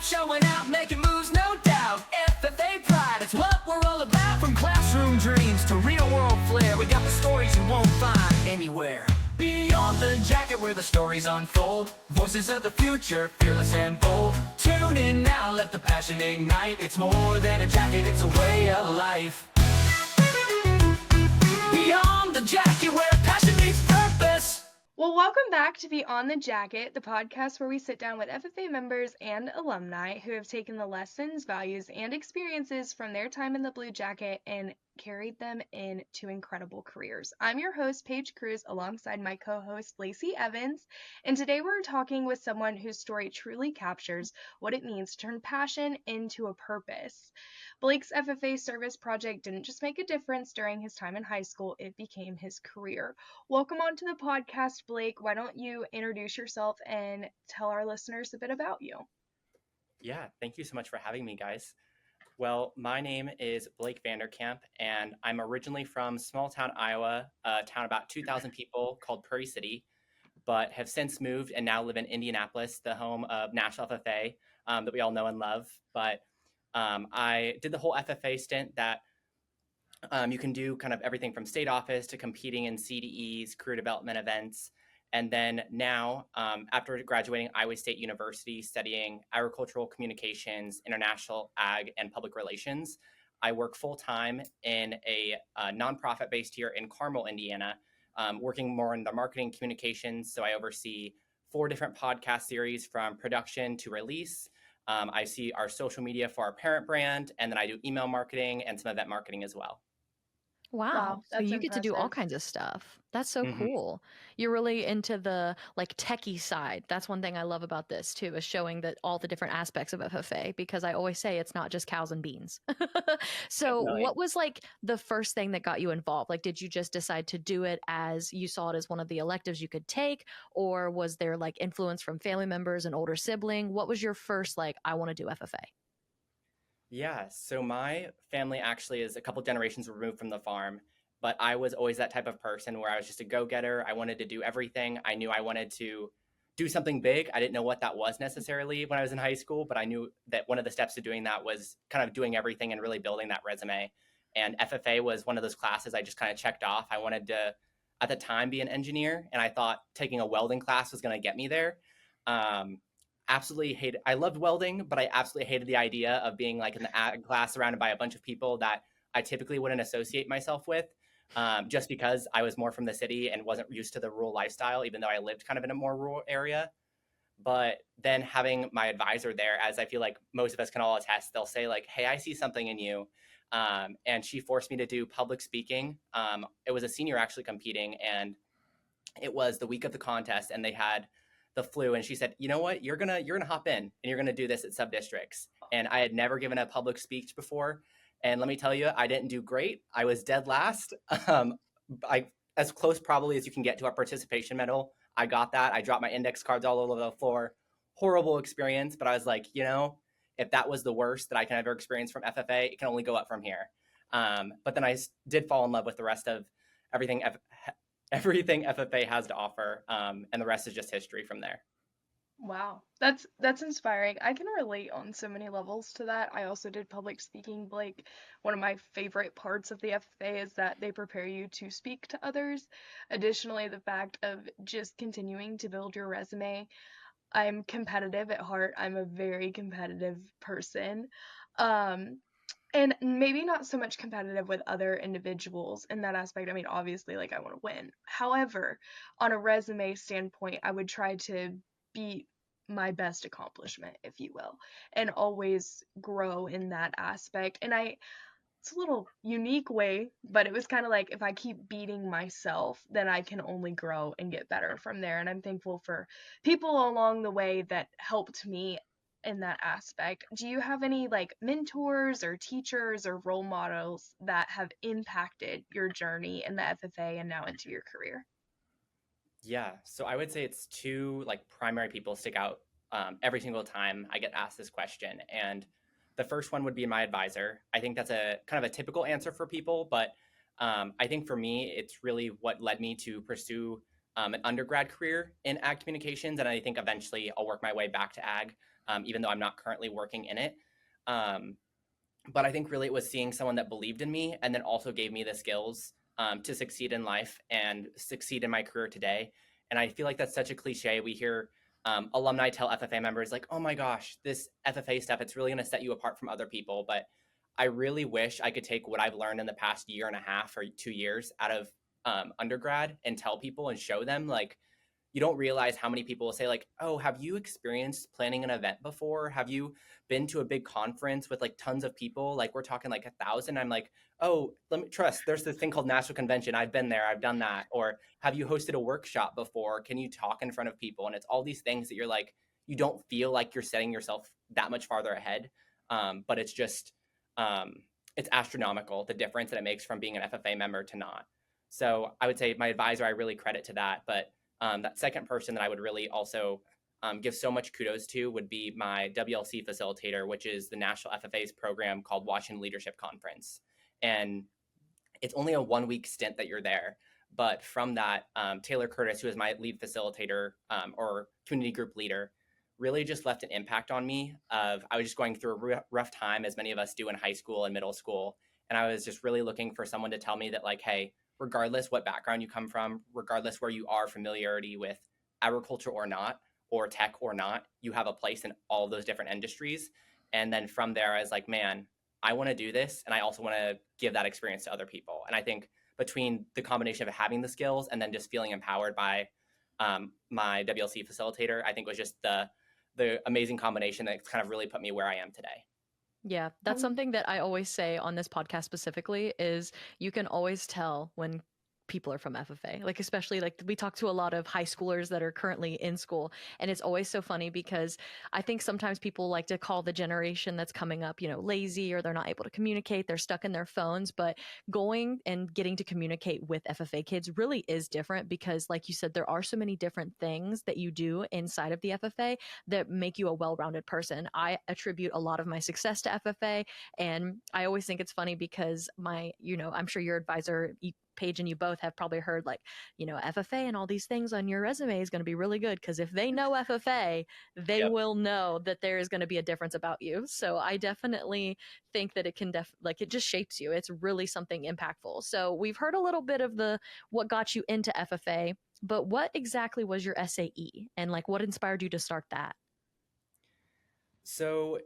showing out, making moves, no doubt. FFA pride, it's what we're all about. From classroom dreams to real world flair, we got the stories you won't find anywhere. Beyond the jacket where the stories unfold, voices of the future, fearless and bold. Tune in now, let the passion ignite. It's more than a jacket, it's a way of life. Beyond the jacket where passion meets purpose. Well, welcome back to Beyond the Jacket, the podcast where we sit down with FFA members and alumni who have taken the lessons, values, and experiences from their time in the Blue Jacket and carried them into incredible careers. I'm your host, Paige Cruz, alongside my co-host, Lacey Evans, and today we're talking with someone whose story truly captures what it means to turn passion into a purpose. Blake's FFA Service Project didn't just make a difference during his time in high school, it became his career. Welcome onto the podcast, Blake. Why don't you introduce yourself and tell our listeners a bit about you? Yeah, thank you so much for having me, guys. Well, my name is Blake Van Der Kamp, and I'm originally from small town Iowa, a town about 2,000 people called Prairie City, but have since moved and now live in Indianapolis, the home of National FFA that we all know and love. But I did the whole FFA stint that you can do kind of everything from state office to competing in CDEs, career development events. And then now, after graduating Iowa State University, studying agricultural communications, international ag, and public relations, I work full-time in a nonprofit based here in Carmel, Indiana, working more in the marketing communications. So I oversee 4 different podcast series from production to release. I see our social media for our parent brand, and then I do email marketing and some event marketing as well. Wow. So that's you get to do all impressive. kinds of stuff. That's so Mhm. cool. You're really into the like techie side. That's one thing I love about this too, is showing that all the different aspects of FFA, because I always say it's not just cows and beans. So Definitely. what was like the first thing that got you involved? Like, did you just decide to do it as you saw it as one of the electives you could take? Or was there like influence from family members, an older sibling? What was your first like, I want to do FFA? Yeah, so my family actually is a couple generations removed from the farm, but I was always that type of person where I was just a go-getter. I wanted to do everything. I knew I wanted to do something big. I didn't know what that was necessarily when I was in high school, but I knew that one of the steps to doing that was kind of doing everything and really building that resume. And FFA was one of those classes I just kind of checked off. I wanted to, at the time, be an engineer, and I thought taking a welding class was going to get me there. Absolutely hated. I loved welding, but I absolutely hated the idea of being like in the ag class surrounded by a bunch of people that I typically wouldn't associate myself with, just because I was more from the city and wasn't used to the rural lifestyle, even though I lived kind of in a more rural area. But then having my advisor there, as I feel like most of us can all attest, they'll say like, "Hey, I see something in you," and she forced me to do public speaking. It was a senior actually competing, and it was the week of the contest, and they had the flu, and she said, "You know what, you're gonna hop in and you're gonna do this at sub districts." And I had never given a public speech before, and let me tell you, I didn't do great. I was dead last. I as close probably as you can get to a participation medal. I got that. I dropped my index cards all over the floor. Horrible experience, but I was like, if that was the worst that I can ever experience from FFA, it can only go up from here. But then I did fall in love with the rest of everything FFA has to offer, and the rest is just history from there. Wow, that's inspiring. I can relate on so many levels to that. I also did public speaking, Blake. One of my favorite parts of the FFA is that they prepare you to speak to others. Additionally, the fact of just continuing to build your resume. I'm competitive at heart. I'm a very competitive person. Um, and maybe not so much competitive with other individuals in that aspect. I mean, obviously, like I want to win. However, on a resume standpoint, I would try to be my best accomplishment, if you will, and always grow in that aspect. And it's a little unique way, but it was kind of like if I keep beating myself, then I can only grow and get better from there. And I'm thankful for people along the way that helped me in that aspect. Do you have any like mentors or teachers or role models that have impacted your journey in the FFA and now into your career? Yeah, so I would say it's 2 like primary people stick out every single time I get asked this question. And the first one would be my advisor. I think that's a kind of a typical answer for people, but I think for me, it's really what led me to pursue an undergrad career in ag communications. And I think eventually I'll work my way back to ag. even though I'm not currently working in it. But I think really it was seeing someone that believed in me and then also gave me the skills to succeed in life and succeed in my career today. And I feel like that's such a cliche. We hear alumni tell FFA members like, oh my gosh, this FFA stuff, it's really going to set you apart from other people. But I really wish I could take what I've learned in the past year and a half or 2 years out of undergrad and tell people and show them. Like, you don't realize how many people will say like, oh, have you experienced planning an event before? Have you been to a big conference with like tons of people? Like, we're talking like 1,000. I'm like, oh, let me trust. There's this thing called National Convention. I've been there. I've done that. Or have you hosted a workshop before? Can you talk in front of people? And it's all these things that you're like, you don't feel like you're setting yourself that much farther ahead. But it's just, it's astronomical, the difference that it makes from being an FFA member to not. So I would say my advisor, I really credit to that. But that second person that I would really also give so much kudos to would be my WLC facilitator, which is the National FFA's program called Washington Leadership Conference. And it's only a 1-week stint that you're there. But from that, Taylor Curtis, who is my lead facilitator or community group leader, really just left an impact on me. I was just going through a rough time, as many of us do in high school and middle school. And I was just really looking for someone to tell me that like, hey, regardless what background you come from, regardless where you are familiarity with agriculture or not, or tech or not, you have a place in all those different industries. And then from there, I was like, man, I want to do this. And I also want to give that experience to other people. And I think between the combination of having the skills and then just feeling empowered by my WLC facilitator, I think was just the amazing combination that kind of really put me where I am today. Yeah, that's something that I always say on this podcast specifically is you can always tell when people are from FFA. Like, especially like we talk to a lot of high schoolers that are currently in school, and it's always so funny because I think sometimes people like to call the generation that's coming up, lazy, or they're not able to communicate, they're stuck in their phones. But going and getting to communicate with FFA kids really is different because, like you said, there are so many different things that you do inside of the FFA that make you a well-rounded person. I attribute a lot of my success to FFA, and I always think it's funny because I'm sure your advisor, Paige, and you both have probably heard like, FFA and all these things on your resume is going to be really good because if they know FFA, they Yep. will know that there is going to be a difference about you. So I definitely think that it can it just shapes you. It's really something impactful. So we've heard a little bit of what got you into FFA, but what exactly was your SAE and like what inspired you to start that? So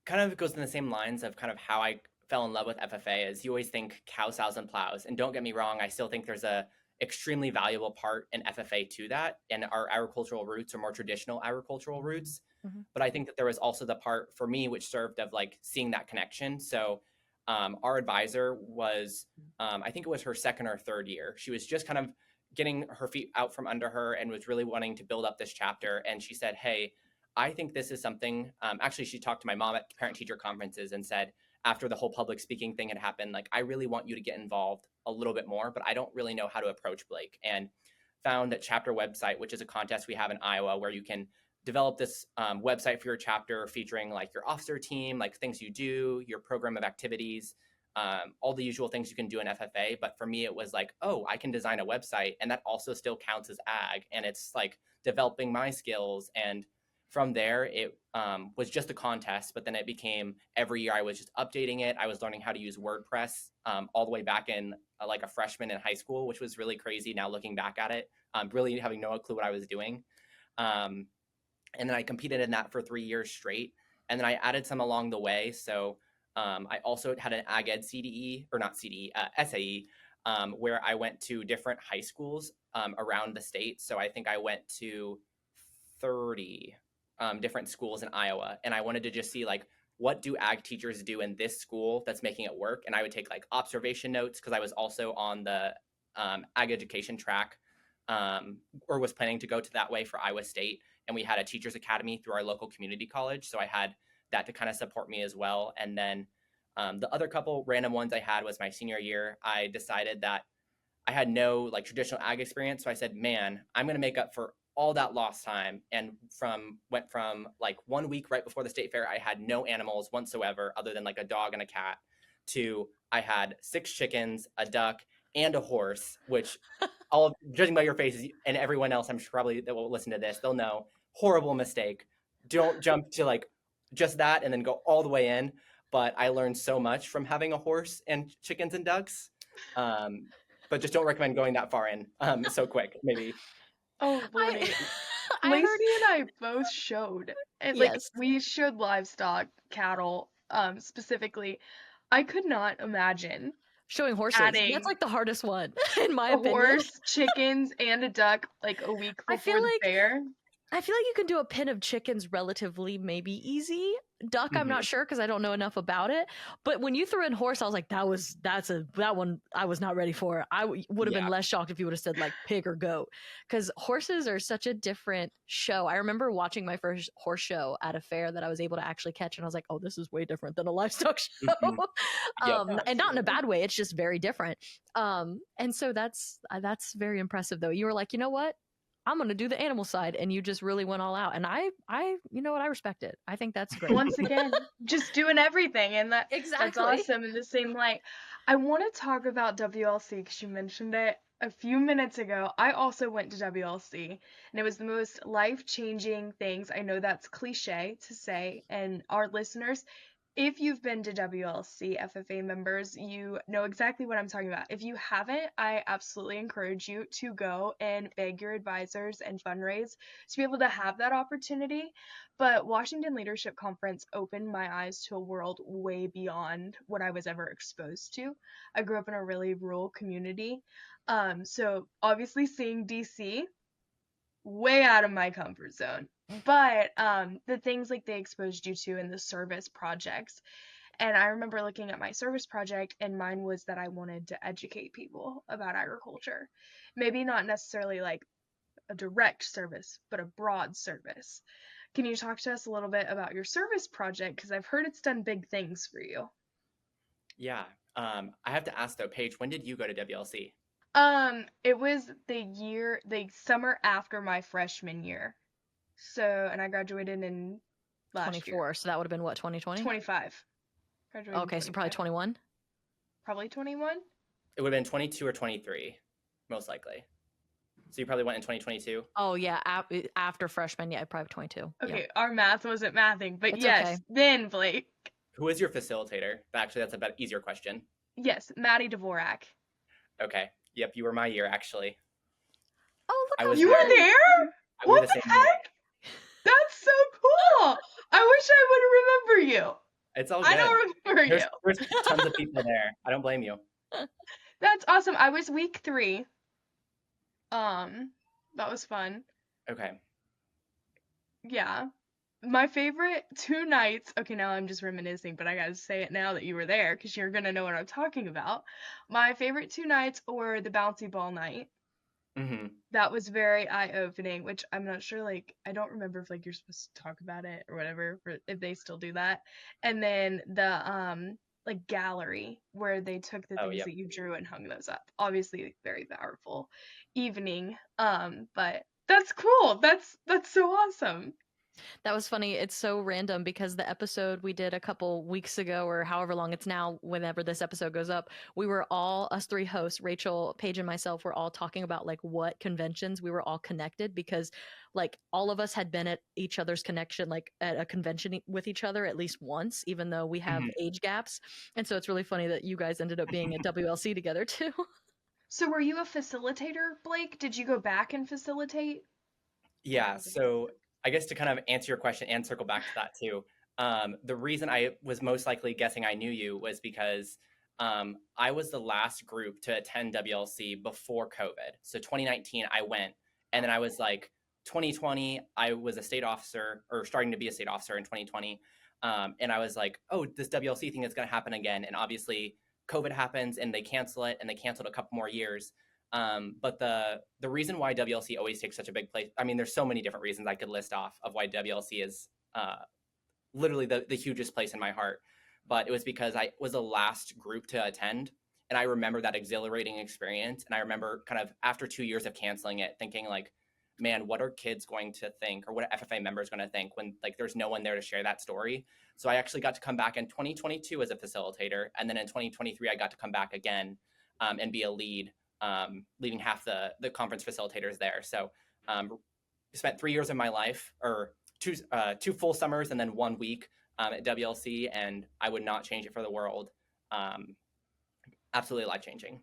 kind of goes in the same lines of kind of how I fell in love with FFA is you always think cows, sows, and plows. And don't get me wrong, I still think there's a extremely valuable part in FFA to that. And our agricultural roots are more traditional agricultural roots. Mm-hmm. But I think that there was also the part for me, which served of like seeing that connection. So our advisor was, I think it was her second or third year. She was just kind of getting her feet out from under her and was really wanting to build up this chapter. And she said, hey, I think this is something, actually, she talked to my mom at parent-teacher conferences and said, after the whole public speaking thing had happened, like, I really want you to get involved a little bit more, but I don't really know how to approach Blake. And found that chapter website, which is a contest we have in Iowa where you can develop this website for your chapter featuring like your officer team, like things you do, your program of activities, all the usual things you can do in FFA. But for me, it was like, oh, I can design a website and that also still counts as ag. And it's like developing my skills. And from there, it was just a contest, but then it became every year I was just updating it. I was learning how to use WordPress all the way back in like a freshman in high school, which was really crazy now looking back at it, really having no clue what I was doing. And then I competed in that for 3 years straight. And then I added some along the way. So I also had an ag ed CDE, or not CDE, SAE, where I went to different high schools around the state. So I think I went to 30 different schools in Iowa. And I wanted to just see like, what do ag teachers do in this school that's making it work? And I would take like observation notes because I was also on the ag education track or was planning to go to that way for Iowa State. And we had a teachers academy through our local community college. So I had that to kind of support me as well. And then the other couple random ones I had was my senior year. I decided that I had no like traditional ag experience. So I said, man, I'm going to make up for all that lost time. And went from like 1 week right before the state fair, I had no animals whatsoever other than like a dog and a cat, to I had 6 chickens, a duck, and a horse, which all judging by your faces and everyone else, I'm sure probably that will listen to this, they'll know, horrible mistake. don't jump to like just that and then go all the way in. But I learned so much from having a horse and chickens and ducks. But just don't recommend going that far in so quick, maybe. Oh, I Blake. I Lacey heard and I both showed, and like yes. we showed livestock, cattle, specifically. I could not imagine Showing horses. That's adding like the hardest one, in my a opinion. horse, chickens, and a duck like a week I feel before the like fair. I feel like you can do a pen of chickens relatively maybe easy. Duck, I'm not sure because I don't know enough about it. But when you threw in horse, I was like, that one I was not ready for. I would have been Yeah. less shocked if you would have said like pig or goat, because horses are such a different show. I remember watching my first horse show at a fair that I was able to actually catch, and I was like, oh, this is way different than a livestock show. Mhm. Yep. And not in a bad way. It's just very different. And so that's very impressive though. You were like, you know what? I'm going to do the animal side, and you just really went all out. And you know what? I respect it. I think that's great. Once again, just doing everything, and that's Exactly. awesome. In the same light, I want to talk about WLC because you mentioned it a few minutes ago. I also went to WLC, and it was the most life-changing things. I know that's cliche to say, and our listeners, if you've been to WLC, FFA members, you know exactly what I'm talking about. If you haven't, I absolutely encourage you to go and beg your advisors and fundraise to be able to have that opportunity. But Washington Leadership Conference opened my eyes to a world way beyond what I was ever exposed to. I grew up in a really rural community. So obviously seeing DC, way out of my comfort zone. But the things like they exposed you to in the service projects. And I remember looking at my service project, and mine was that I wanted to educate people about agriculture. Maybe not necessarily like a direct service, but a broad service. Can you talk to us a little bit about your service project? Because I've heard it's done big things for you. Yeah. I have to ask though, Paige, when did you go to WLC? It was the summer after my freshman year. So, and I graduated in last 24. year. So that would have been what, 2020? 25. Graduated Okay, in so probably 25. 21. Probably 21. It would have been 22 or 23, most likely. So you probably went in 2022. Oh yeah, after freshman, yeah, probably 22. Okay, Yeah. our math wasn't mathing, but It's yes, okay. then Blake. Who is your facilitator? Actually, that's a better, easier question. Yes, Maddie Dvorak. Okay. Yep, you were my year, actually. Oh, look I how was You there. were there? We were What the the same year. heck? That's so cool. I wish I would remember you. It's all I good. don't remember you. There's tons of people there. I don't blame you. That's awesome. I was week 3. That was fun. Okay. Yeah. My favorite 2 nights, okay, now I'm just reminiscing, but I gotta say it now that you were there because you're gonna know what I'm talking about. My favorite 2 nights were the bouncy ball night. Mm-hmm. That was very eye-opening, which I'm not sure, like, I don't remember if, like, you're supposed to talk about it or whatever, or if they still do that. And then the, like, gallery, where they took the Oh, things yep. that you drew and hung those up. Obviously, very powerful evening. But that's cool. That's so awesome. That was funny. It's so random because the episode we did a couple weeks ago, or however long it's now, whenever this episode goes up, we were all, us 3 hosts, Rachel, Paige, and myself, were all talking about like what conventions we were all connected, because like all of us had been at each other's connection, like at a convention with each other at least once, even though we have age gaps. And so it's really funny that you guys ended up being at WLC together too. So were you a facilitator, Blake? Did you go back and facilitate? Yeah, so I guess to kind of answer your question and circle back to that too, the reason I was most likely guessing I knew you was because I was the last group to attend WLC before COVID. So 2019, I went, and then I was like, 2020, I was a state officer, or starting to be a state officer in 2020, and I was like, oh, this WLC thing is going to happen again, and obviously COVID happens, and they cancel it, and they canceled a couple more years. But the reason why WLC always takes such a big place, I mean, there's so many different reasons I could list off of why WLC is literally the hugest place in my heart. But it was because I was the last group to attend, and I remember that exhilarating experience. And I remember kind of after 2 years of canceling it, thinking like, man, what are kids going to think, or what are FFA members going to think when like there's no one there to share that story? So I actually got to come back in 2022 as a facilitator, and then in 2023 I got to come back again and be a lead, leading half the conference facilitators there. So spent 3 years of my life, or two full summers and then 1 week at WLC, and I would not change it for the world. Absolutely life changing.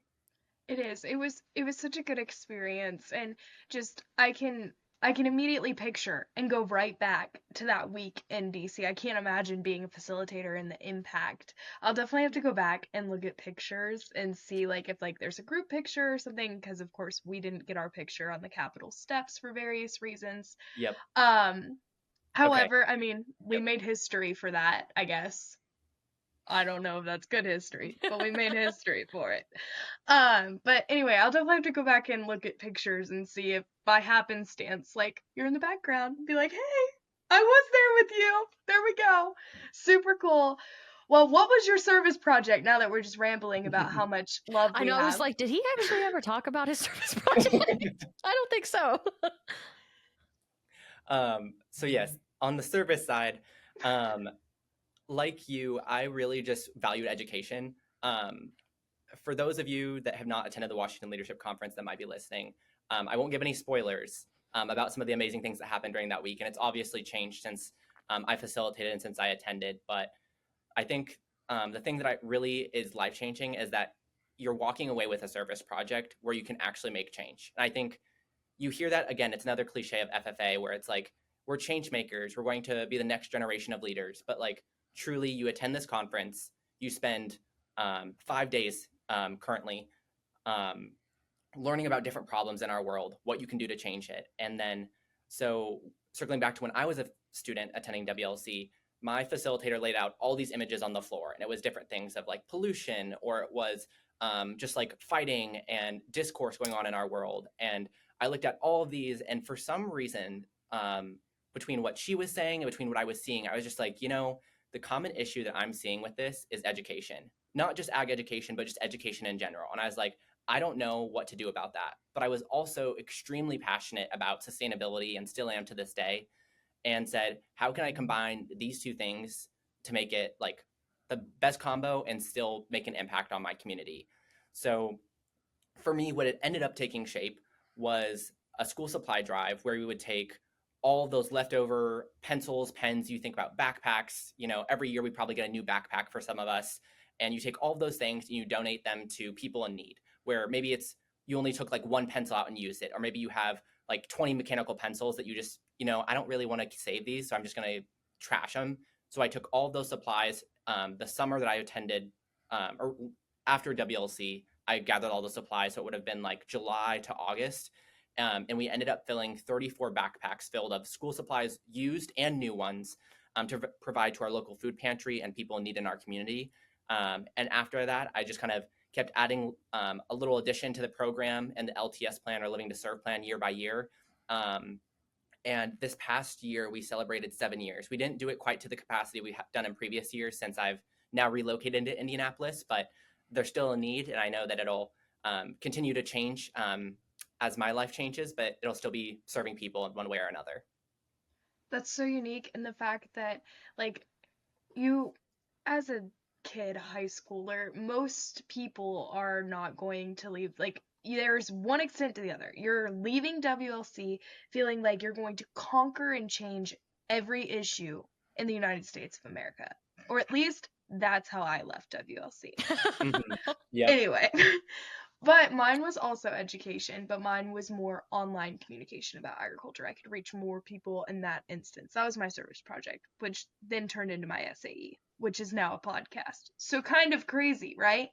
It is. It was such a good experience, and just I can immediately picture and go right back to that week in DC. I can't imagine being a facilitator and the impact. I'll definitely have to go back and look at pictures and see like if like there's a group picture or something, because of course we didn't get our picture on the Capitol steps for various reasons. Yep. However, I mean, we Yep. made history for that, I guess. I don't know if that's good history, but we made history for it. But anyway, I'll definitely have to go back and look at pictures and see if by happenstance, like, you're in the background, be like, hey, I was there with you. There we go. Super cool. Well, what was your service project now that we're just rambling about how much love I we know. I was have? like, did he actually ever talk about his service project? I don't think so. So yes, on the service side, like you, I really just valued education. For those of you that have not attended the Washington Leadership Conference that might be listening, I won't give any spoilers about some of the amazing things that happened during that week, and it's obviously changed since I facilitated and since I attended. But I think the thing that really is life changing is that you're walking away with a service project where you can actually make change. And I think you hear that again. It's another cliche of FFA where it's like, we're change makers, we're going to be the next generation of leaders. But like, truly, you attend this conference, you spend 5 days currently learning about different problems in our world, what you can do to change it. And then, so circling back to when I was a student attending WLC, my facilitator laid out all these images on the floor, and it was different things of like pollution, or it was just like fighting and discourse going on in our world. And I looked at all of these, and for some reason, between what she was saying and between what I was seeing, I was just like, the common issue that I'm seeing with this is education, not just ag education, but just education in general. And I was like, I don't know what to do about that. But I was also extremely passionate about sustainability, and still am to this day, and said, how can I combine these two things to make it like the best combo and still make an impact on my community? So for me, what it ended up taking shape was a school supply drive where we would take all of those leftover pencils, pens, you think about backpacks, every year we probably get a new backpack for some of us. And you take all of those things and you donate them to people in need, where maybe it's you only took like one pencil out and used it, or maybe you have like 20 mechanical pencils that you just, I don't really want to save these, so I'm just going to trash them. So I took all of those supplies. The summer that I attended, or after WLC, I gathered all the supplies. So it would have been like July to August. And we ended up filling 34 backpacks filled of school supplies, used and new ones, to provide to our local food pantry and people in need in our community. And after that, I just kind of kept adding a little addition to the program and the LTS plan, or Living to Serve plan, year by year. And this past year, we celebrated 7 years. We didn't do it quite to the capacity we have done in previous years, since I've now relocated to Indianapolis, but there's still a need, and I know that it'll continue to change as my life changes, but it'll still be serving people in one way or another. That's so unique in the fact that, like, you, as a kid, high schooler, most people are not going to leave. Like, there's one extent to the other. You're leaving WLC feeling like you're going to conquer and change every issue in the United States of America. Or at least that's how I left WLC. Yep. Anyway, but mine was also education, but mine was more online communication about agriculture. I could reach more people in that instance. That was my service project, which then turned into my SAE, which is now a podcast. So kind of crazy, right?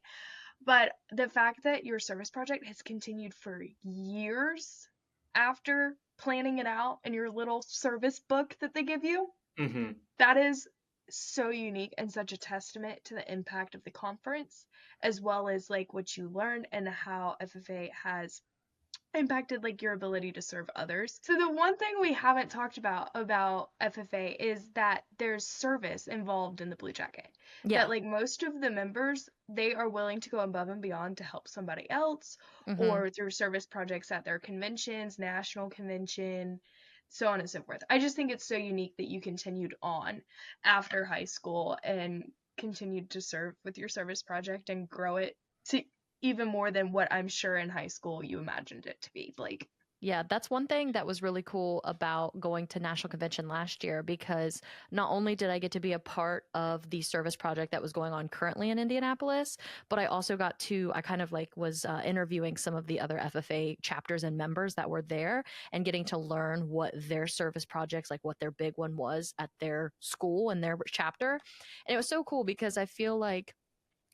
But the fact that your service project has continued for years after planning it out in your little service book that they give you, that is so unique and such a testament to the impact of the conference, as well as like what you learned and how FFA has impacted like your ability to serve others. So the one thing we haven't talked about FFA is that there's service involved in the Blue Jacket. Yeah. That like most of the members, they are willing to go above and beyond to help somebody else, Mm-hmm. or through service projects at their conventions, national convention, so on and so forth. I just think it's so unique that you continued on after high school and continued to serve with your service project and grow it to even more than what I'm sure in high school you imagined it to be, Blake. Yeah, that's one thing that was really cool about going to National Convention last year, because not only did I get to be a part of the service project that was going on currently in Indianapolis, but I also got to, I kind of like was interviewing some of the other FFA chapters and members that were there and getting to learn what their service projects, like what their big one was at their school and their chapter. And it was so cool because I feel like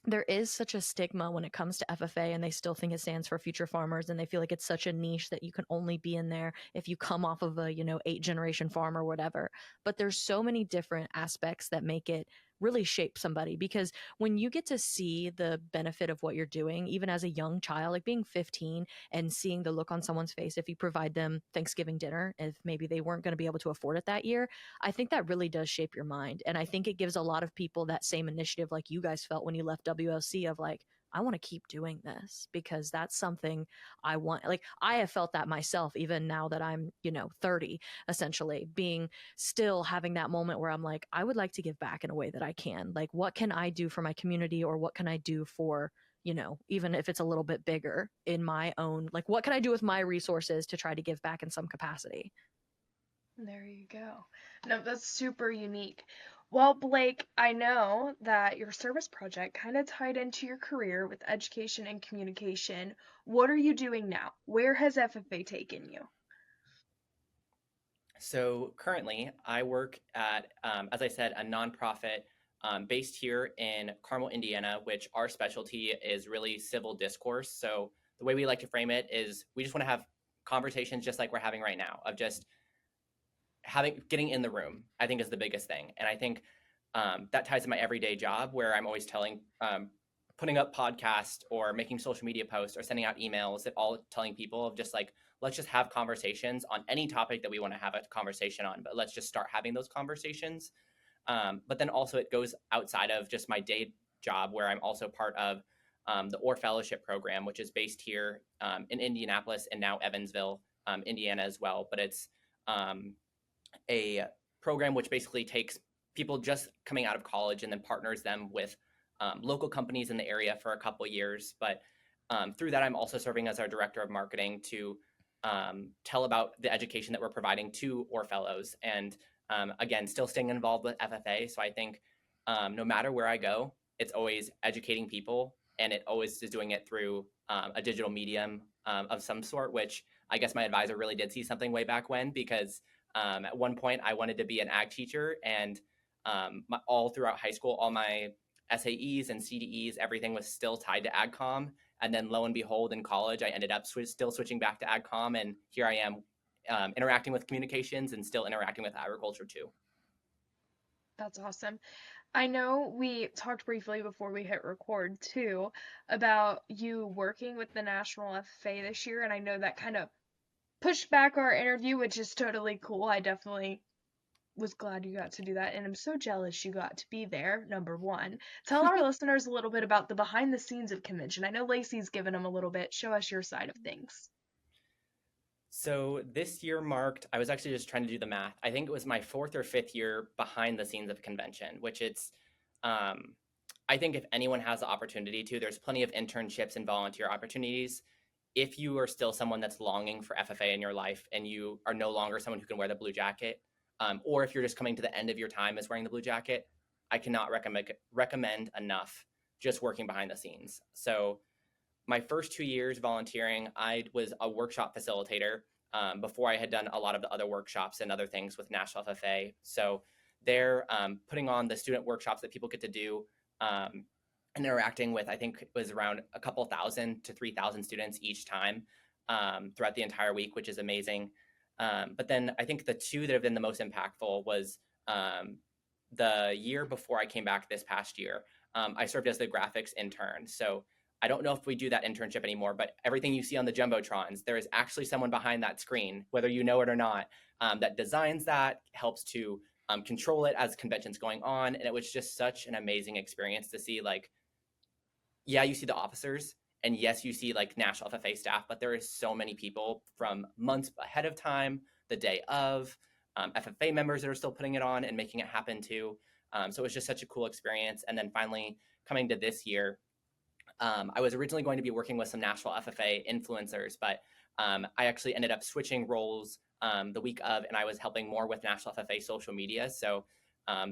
there is such a stigma when it comes to FFA, and they still think it stands for future farmers, and they feel like it's such a niche that you can only be in there if you come off of a, 8 generation farm or whatever. But there's so many different aspects that make it really shape somebody, because when you get to see the benefit of what you're doing, even as a young child, like being 15 and seeing the look on someone's face if you provide them Thanksgiving dinner, if maybe they weren't going to be able to afford it that year, I think that really does shape your mind. And I think it gives a lot of people that same initiative like you guys felt when you left WLC of like, I want to keep doing this because that's something I want. Like, I have felt that myself, even now that I'm, 30, essentially, being still having that moment where I'm like, I would like to give back in a way that I can. Like, what can I do for my community, or what can I do for, even if it's a little bit bigger in my own, like, what can I do with my resources to try to give back in some capacity? There you go. No, that's super unique. Well, Blake, I know that your service project kind of tied into your career with education and communication. What are you doing now? Where has FFA taken you? So currently, I work at, as I said, a nonprofit based here in Carmel, Indiana, which our specialty is really civil discourse. So the way we like to frame it is we just want to have conversations just like we're having right now, of just getting in the room, I think, is the biggest thing. And I think that ties to my everyday job, where I'm always putting up podcasts or making social media posts or sending out emails, that all telling people of just like, let's just have conversations on any topic that we want to have a conversation on, but let's just start having those conversations. But then also it goes outside of just my day job, where I'm also part of the OR Fellowship program, which is based here in Indianapolis and now Evansville, Indiana as well. But it's a program which basically takes people just coming out of college and then partners them with local companies in the area for a couple years. But through that, I'm also serving as our director of marketing to tell about the education that we're providing to OR fellows. And again, still staying involved with FFA. So I think no matter where I go, it's always educating people, and it always is doing it through a digital medium of some sort, which I guess my advisor really did see something way back when, because at one point I wanted to be an ag teacher, and all throughout high school, all my SAEs and CDEs, everything was still tied to AgCom. And then lo and behold, in college, I ended up still switching back to AgCom. And here I am interacting with communications and still interacting with agriculture too. That's awesome. I know we talked briefly before we hit record too about you working with the National FFA this year, and I know that kind of pushed back our interview, which is totally cool. I definitely was glad you got to do that, and I'm so jealous you got to be there, number one. Tell our listeners a little bit about the behind the scenes of convention. I know Lacey's given them a little bit. Show us your side of things. So this year I was actually just trying to do the math. I think it was my 4th or 5th year behind the scenes of convention, which I think if anyone has the opportunity to, there's plenty of internships and volunteer opportunities. If you are still someone that's longing for FFA in your life and you are no longer someone who can wear the blue jacket, or if you're just coming to the end of your time as wearing the blue jacket, I cannot recommend enough just working behind the scenes. So my first 2 years volunteering, I was a workshop facilitator before I had done a lot of the other workshops and other things with National FFA. So they're putting on the student workshops that people get to do and interacting with, I think it was around a couple thousand to 3,000 students each time throughout the entire week, which is amazing. But then I think the 2 that have been the most impactful was the year before I came back this past year. I served as the graphics intern. So I don't know if we do that internship anymore, but everything you see on the Jumbotrons, there is actually someone behind that screen, whether you know it or not, that designs that, helps to control it as convention's going on. And it was just such an amazing experience to see, like, yeah, you see the officers, and yes, you see like National FFA staff, but there is so many people from months ahead of time, the day of, FFA members that are still putting it on and making it happen too. So it was just such a cool experience. And then finally coming to this year, I was originally going to be working with some National FFA influencers, but I actually ended up switching roles the week of, and I was helping more with National FFA social media. So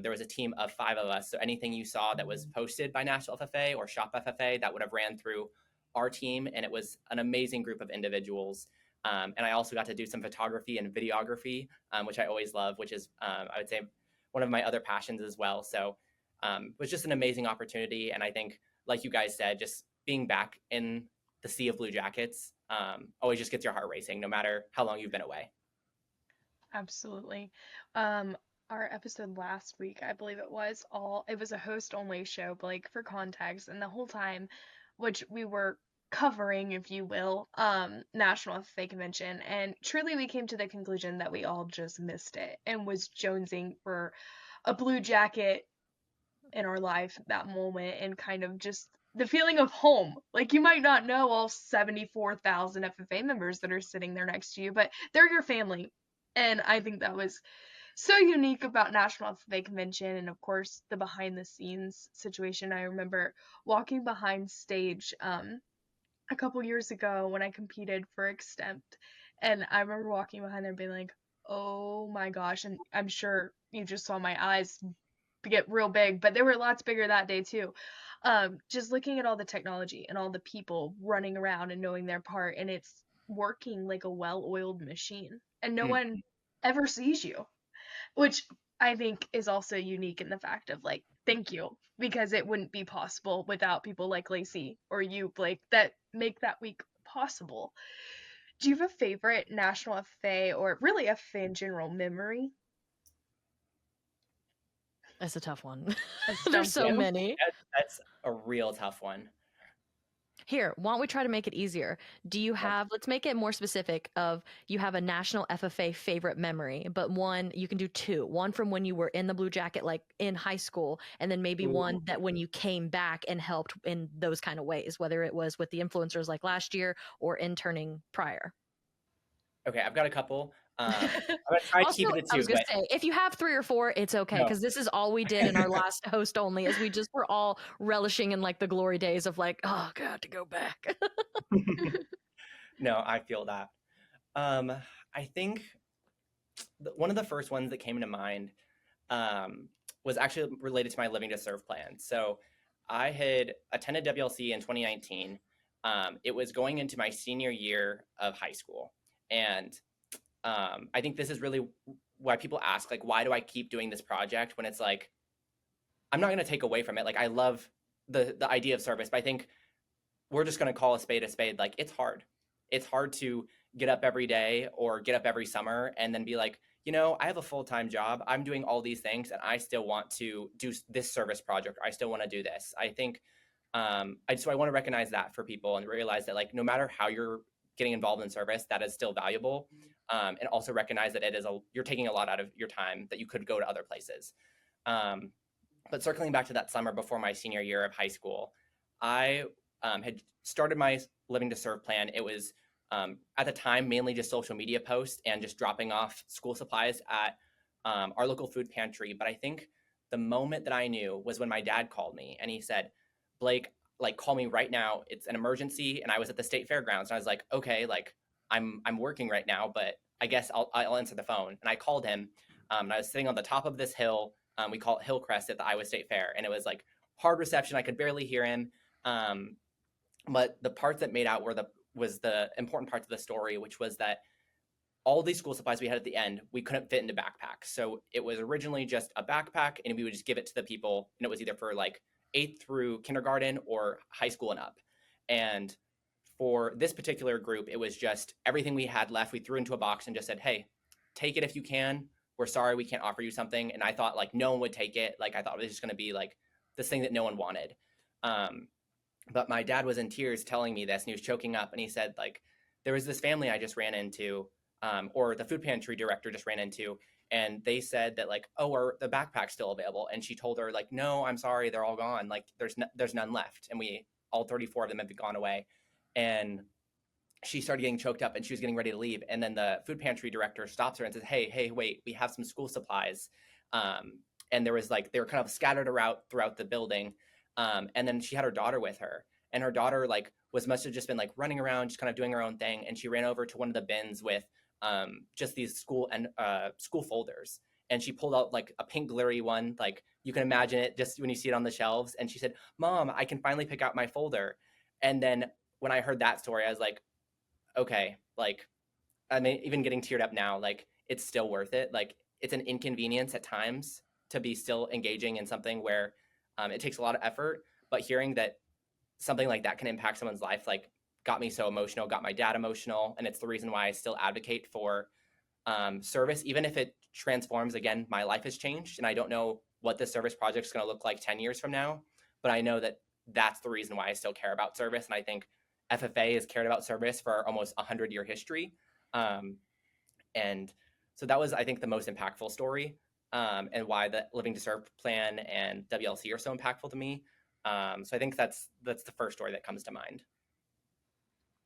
there was a team of 5 of us. So anything you saw that was posted by National FFA or Shop FFA, that would have ran through our team. And it was an amazing group of individuals. And I also got to do some photography and videography, which I always love, which is, I would say, one of my other passions as well. So it was just an amazing opportunity. And I think, like you guys said, just being back in the sea of Blue Jackets always just gets your heart racing, no matter how long you've been away. Absolutely. Our episode last week, I believe it was a host only show, Blake, for context, and the whole time, which we were covering, if you will, National FFA Convention, and truly we came to the conclusion that we all just missed it and was jonesing for a blue jacket in our life at that moment, and kind of just the feeling of home. Like, you might not know all 74,000 FFA members that are sitting there next to you, but they're your family. And I think that was so unique about National FFA Convention, and of course the behind the scenes situation. I remember walking behind stage a couple years ago when I competed for Extempt, and I remember walking behind there and being like, oh my gosh. And I'm sure you just saw my eyes get real big, but they were lots bigger that day too. Just looking at all the technology and all the people running around and knowing their part, and it's working like a well-oiled machine, and no one ever sees you, which I think is also unique in the fact of, like, thank you, because it wouldn't be possible without people like Lacey or you, Blake, that make that week possible. Do you have a favorite National FFA, or really FFA in general, memory? That's a tough one. That's There's so dumb. many. That's a real tough one. Here, why don't we try to make it easier? Do you have, let's make it more specific of, you have a National FFA favorite memory, but one, you can do 2. One from when you were in the Blue Jacket, like in high school, and then maybe one that when you came back and helped in those kind of ways, whether it was with the influencers like last year or interning prior. Okay, I've got a couple. I'm gonna try Also, keeping it I to, was gonna but say, if you have 3 or 4, it's okay, because this is all we did in our last host only, is we just were all relishing in like the glory days of like, oh god, to go back. no, I feel that. I think one of the first ones that came into mind was actually related to my Living to Serve plan. So I had attended WLC in 2019. It was going into my senior year of high school, and I think this is really why people ask, like, why do I keep doing this project, when it's like, I'm not going to take away from it. Like, I love the idea of service, but I think we're just going to call a spade a spade. Like, it's hard. It's hard to get up every day or get up every summer and then be like, you know, I have a full-time job. I'm doing all these things and I still want to do this service project. Or I still want to do this. I think I want to recognize that for people and realize that, like, no matter how you're getting involved in service, that is still valuable. And also recognize that you're taking a lot out of your time that you could go to other places. But circling back to that summer before my senior year of high school, I had started my Living to Serve plan. It was at the time mainly just social media posts and just dropping off school supplies at our local food pantry. But I think the moment that I knew was when my dad called me and he said, Blake, like, call me right now. It's an emergency. And I was at the state fairgrounds and I was like, okay, like, I'm working right now, but I guess I'll answer the phone. And I called him and I was sitting on the top of this hill. We call it Hillcrest at the Iowa State Fair. And it was like hard reception. I could barely hear him. But the parts that made out was the important parts of the story, which was that all these school supplies we had at the end, we couldn't fit into backpacks. So it was originally just a backpack and we would just give it to the people. And it was either for like 8th through kindergarten or high school and up. And for this particular group, it was just everything we had left, we threw into a box and just said, hey, take it if you can. We're sorry, we can't offer you something. And I thought, like, no one would take it. Like, I thought it was just going to be like this thing that no one wanted. But my dad was in tears telling me this, and he was choking up. And he said, like, there was this family I just ran into, or the food pantry director just ran into, and they said that, like, oh, are the backpacks still available? And she told her, like, no, I'm sorry, they're all gone. Like, there's none left. And all 34 of them have gone away. And she started getting choked up and she was getting ready to leave. And then the food pantry director stops her and says, hey, wait, we have some school supplies. And there was, like, they were kind of scattered throughout the building. And then she had her daughter with her. and her daughter like must have just been like running around, just kind of doing her own thing, and she ran over to one of the bins with just these school folders, and she pulled out like a pink glittery one, like you can imagine it just when you see it on the shelves, and she said, "Mom, I can finally pick out my folder." And then when I heard that story, I was like, okay, like I mean, even getting teared up now, like it's still worth it. Like it's an inconvenience at times to be still engaging in something where it takes a lot of effort, but hearing that something like that can impact someone's life, like got me so emotional, got my dad emotional. And it's the reason why I still advocate for service, even if it transforms. Again, my life has changed and I don't know what this service project is going to look like 10 years from now, but I know that that's the reason why I still care about service. And I think FFA has cared about service for almost 100-year history. And so that was, I think, the most impactful story, and why the Living to Serve plan and WLC are so impactful to me. So I think that's the first story that comes to mind.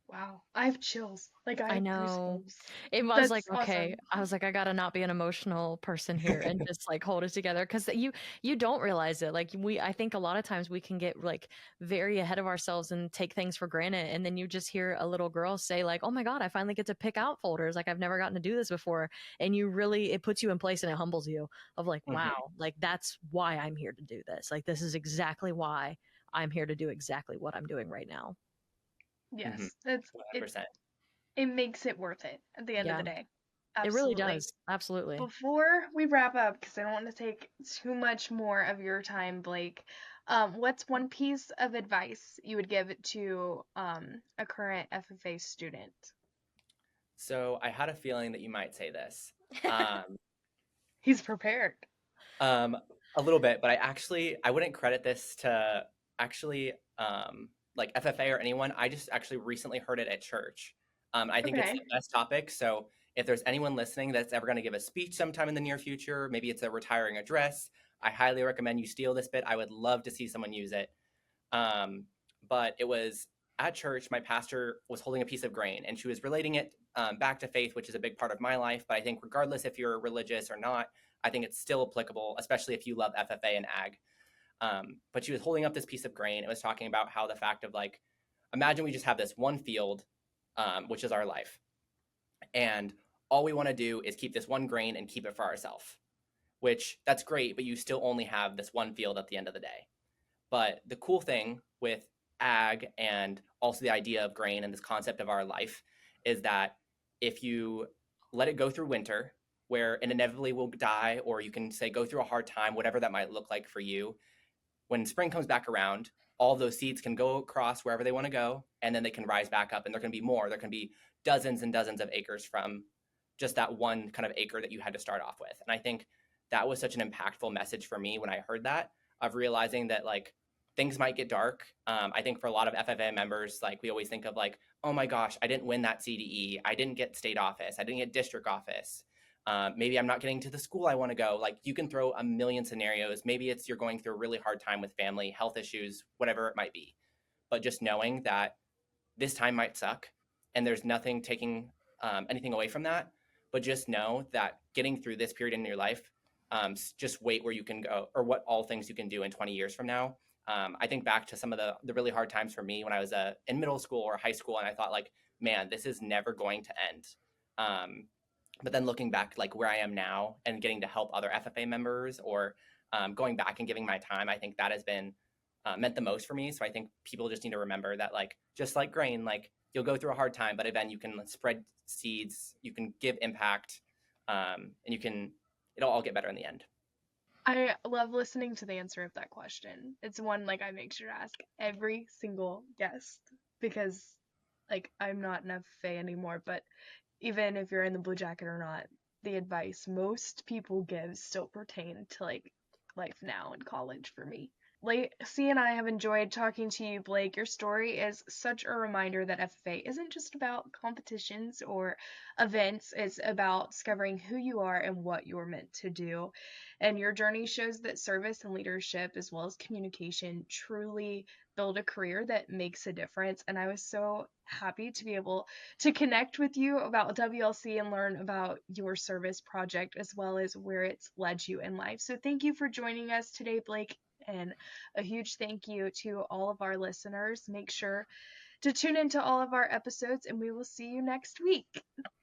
Wow, I have chills. Like I I have know. goosebumps. It was like, That's okay, awesome. I was like, I gotta not be an emotional person here and just like hold it together because you don't realize it. Like I think a lot of times we can get like very ahead of ourselves and take things for granted, and then you just hear a little girl say like, "Oh my God, I finally get to pick out folders. Like I've never gotten to do this before," and it puts you in place and it humbles you of like, Mm-hmm. wow, like that's why I'm here to do this. Like this is exactly why I'm here to do exactly what I'm doing right now. Mm-hmm. Yes, that's it. 100%. It makes it worth it at the end of Yeah, the day. it really Absolutely. does. Absolutely. Before we wrap up, because I don't want to take too much more of your time, Blake, what's one piece of advice you would give to a current FFA student? So I had a feeling that you might say this. Um, He's prepared. a little bit, but I wouldn't credit this to like FFA or anyone. I just actually recently heard it at church. I think it's Okay. the best topic. So if there's anyone listening that's ever going to give a speech sometime in the near future, maybe it's a retiring address, I highly recommend you steal this bit. I would love to see someone use it. But it was at church. My pastor was holding a piece of grain, and she was relating it back to faith, which is a big part of my life. But I think regardless if you're religious or not, I think it's still applicable, especially if you love FFA and ag. But she was holding up this piece of grain. It was talking about how the fact of like, imagine we just have this one field, which is our life. And all we want to do is keep this one grain and keep it for ourselves, which that's great, but you still only have this one field at the end of the day. But the cool thing with ag and also the idea of grain and this concept of our life is that if you let it go through winter, where it inevitably will die, or you can say go through a hard time, whatever that might look like for you, when spring comes back around, all those seeds can go across wherever they want to go, and then they can rise back up, and there can be more. There can be dozens and dozens of acres from just that one kind of acre that you had to start off with. And I think that was such an impactful message for me when I heard that, of realizing that like things might get dark. I think for a lot of FFA members, like we always think of like, oh my gosh, I didn't win that CDE. I didn't get state office. I didn't get district office. Maybe I'm not getting to the school I want to go. Like you can throw a million scenarios. Maybe it's you're going through a really hard time with family, health issues, whatever it might be. But just knowing that this time might suck and there's nothing taking anything away from that. But just know that getting through this period in your life, just wait where you can go, or what all things you can do in 20 years from now. I think back to some of the really hard times for me when I was in middle school or high school, and I thought like, man, this is never going to end. But then looking back, like where I am now and getting to help other FFA members, or going back and giving my time, I think that has been meant the most for me. So I think people just need to remember that, like, just like grain, like you'll go through a hard time, but then you can spread seeds, you can give impact, and it'll all get better in the end. I love listening to the answer of that question. It's one like I make sure to ask every single guest because like I'm not an FFA anymore, but even if you're in the Blue Jacket or not, the advice most people give still pertain to like life now in college for me. Lacey and I have enjoyed talking to you, Blake. Your story is such a reminder that FFA isn't just about competitions or events. It's about discovering who you are and what you're meant to do. And your journey shows that service and leadership, as well as communication, truly build a career that makes a difference. And I was so happy to be able to connect with you about WLC and learn about your service project as well as where it's led you in life. So thank you for joining us today, Blake. And a huge thank you to all of our listeners. Make sure to tune into all of our episodes, and we will see you next week.